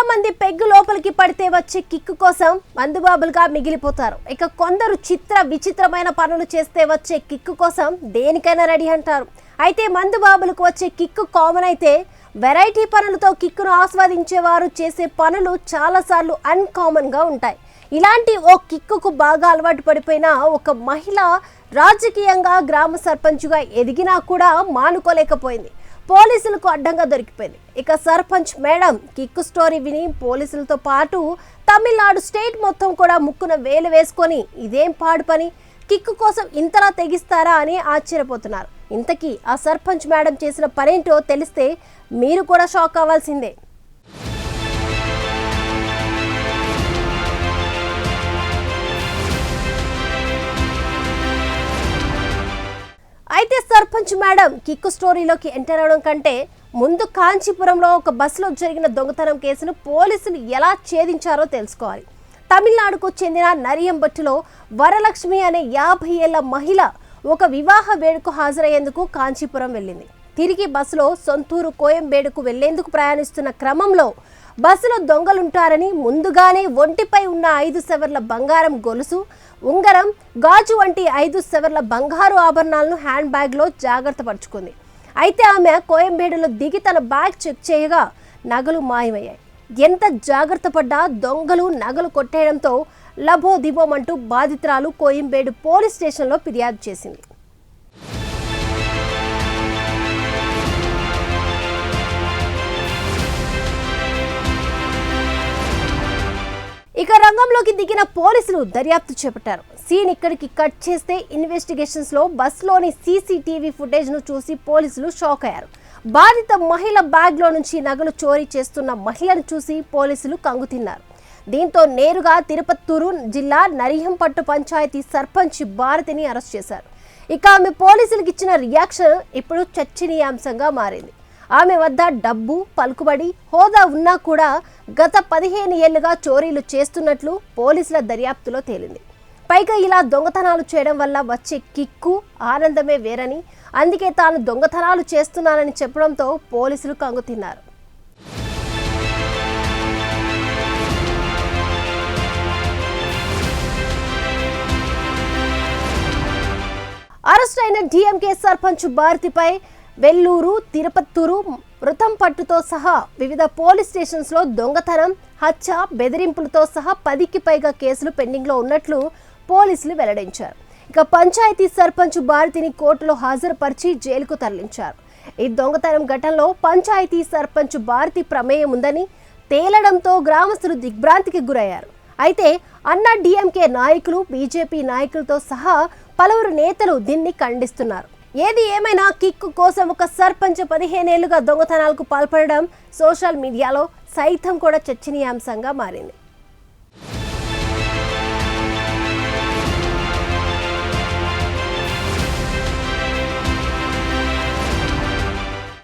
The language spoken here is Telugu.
మంది పెగ్గు లోపలికి పడితే వచ్చే కిక్కు కోసం మందుబాబులుగా మిగిలిపోతారు. ఇక కొందరు విచిత్రమైన పనులు చేస్తే వచ్చే కిక్కు కోసం దేనికైనా రెడీ అంటారు. అయితే మందుబాబులకు వచ్చే కిక్కు కామన్ అయితే వెరైటీ పనులతో కిక్కును ఆస్వాదించేవారు చేసే పనులు చాలాసార్లు అన్కామన్గా ఉంటాయి. ఇలాంటి ఓ కిక్కుకు బాగా అలవాటు పడిపోయిన ఒక మహిళ రాజకీయంగా గ్రామ సర్పంచ్గా ఎదిగినా కూడా మానుకోలేకపోయింది. పోలీసులకు అడ్డంగా దొరికిపోయింది. ఇక సర్పంచ్ మేడం కిక్కు స్టోరీ విని పోలీసులతో పాటు తమిళనాడు స్టేట్ మొత్తం కూడా ముక్కున వేలు వేసుకొని ఇదేం పాడు పని, కిక్కు కోసం ఇంతలా తెగిస్తారా అని ఆశ్చర్యపోతున్నారు. ఇంతకీ ఆ సర్పంచ్ మేడం చేసిన పనేంటో తెలిస్తే మీరు కూడా షాక్ అవ్వాల్సిందే. అయితే సర్పంచ్ మేడం కిక్కు స్టోరీలోకి ఎంటర్ అవడం కంటే ముందు కాంచీపురంలో ఒక బస్సులో జరిగిన దొంగతనం కేసును పోలీసులు ఎలా ఛేదించారో తెలుసుకోవాలి. తమిళనాడుకు చెందిన నరియంబట్టులో వరలక్ష్మి అనే 50 ఏళ్ల మహిళ ఒక వివాహ వేడుకు హాజరయ్యేందుకు కాంచీపురం వెళ్ళింది. తిరిగి బస్సులో సొంతూరు కోయంబేడుకు వెళ్లేందుకు ప్రయాణిస్తున్న క్రమంలో బస్సులో దొంగలుంటారని ముందుగానే ఒంటిపై ఉన్న 5 సవర్ల బంగారం గొలుసు, ఉంగరం, గాజు వంటి 5 సవర్ల బంగారు ఆభరణాలను హ్యాండ్ బ్యాగ్లో జాగ్రత్త పరుచుకుంది. అయితే ఆమె కోయంబేడులో దిగి తన బ్యాగ్ చెక్ చేయగా నగలు మాయమయ్యాయి. ఎంత జాగ్రత్త పడ్డా దొంగలు నగలు కొట్టేయడంతో లబోదిబోమంటూ బాధితురాలు కోయంబేడు పోలీస్ స్టేషన్లో ఫిర్యాదు చేసింది. ఇక రంగంలోకి దిగిన పోలీసులు దర్యాప్తు చేపట్టారు. సీన్ ఇక్కడికి కట్ చేస్తే ఇన్వెస్టిగేషన్స్ లో బస్లోని సీసీటీవీ ఫుటేజ్ ను చూసి పోలీసులు షాక్ అయ్యారు. బాధిత మహిళ బ్యాగ్ లో నుంచి నగలు చోరీ చేస్తున్న మహిళను చూసి పోలీసులు కంగుతిన్నారు. దీంతో నేరుగా తిరుపత్తూరు జిల్లా నరిహంపట్టు పంచాయతీ సర్పంచ్ భారతిని అరెస్ట్ చేశారు. ఇక ఆమె పోలీసులకు ఇచ్చిన రియాక్షన్ ఇప్పుడు చర్చనీయాంశంగా మారింది. ఆమె వద్ద డబ్బు, పలుకుబడి, హోదా ఉన్నా కూడా గత 15 ఏళ్లుగా చోరీలు చేస్తున్నట్లు పోలీసుల దర్యాప్తులో తేలింది. పైగా ఇలా దొంగతనాలు చేయడం వల్ల వచ్చే కిక్కు, ఆనందమే వేరని, అందుకే తాను దొంగతనాలు చేస్తున్నానని చెప్పడంతో పోలీసులు కంగుతిన్నారు. అరెస్ట్ అయిన డిఎంకే సర్పంచ్ భారతిపై వెల్లూరు, తిరుపత్తూరు, మృతంపట్టుతో సహా వివిధ పోలీస్ స్టేషన్స్లో దొంగతనం, హత్య, బెదిరింపులతో సహా 10కి పైగా కేసులు పెండింగ్లో ఉన్నట్లు పోలీసులు వెల్లడించారు. ఇక పంచాయతీ సర్పంచ్ భారతిని కోర్టులో హాజరుపరిచి జైలుకు తరలించారు. ఈ దొంగతనం ఘటనలో పంచాయతీ సర్పంచ్ భారతి ప్రమేయం ఉందని తేలడంతో గ్రామస్తులు దిగ్భ్రాంతికి గురయ్యారు. అయితే అన్నా డిఎంకే నాయకులు, బీజేపీ నాయకులతో సహా పలువురు నేతలు దీన్ని ఖండిస్తున్నారు. ఏది ఏమైనా కిక్కు కోసం ఒక సర్పంచ్ 15 ఏళ్లుగా దొంగతనాలకు పాల్పడడం సోషల్ మీడియాలో సైతం కూడా చర్చనీయాంశంగా మారింది.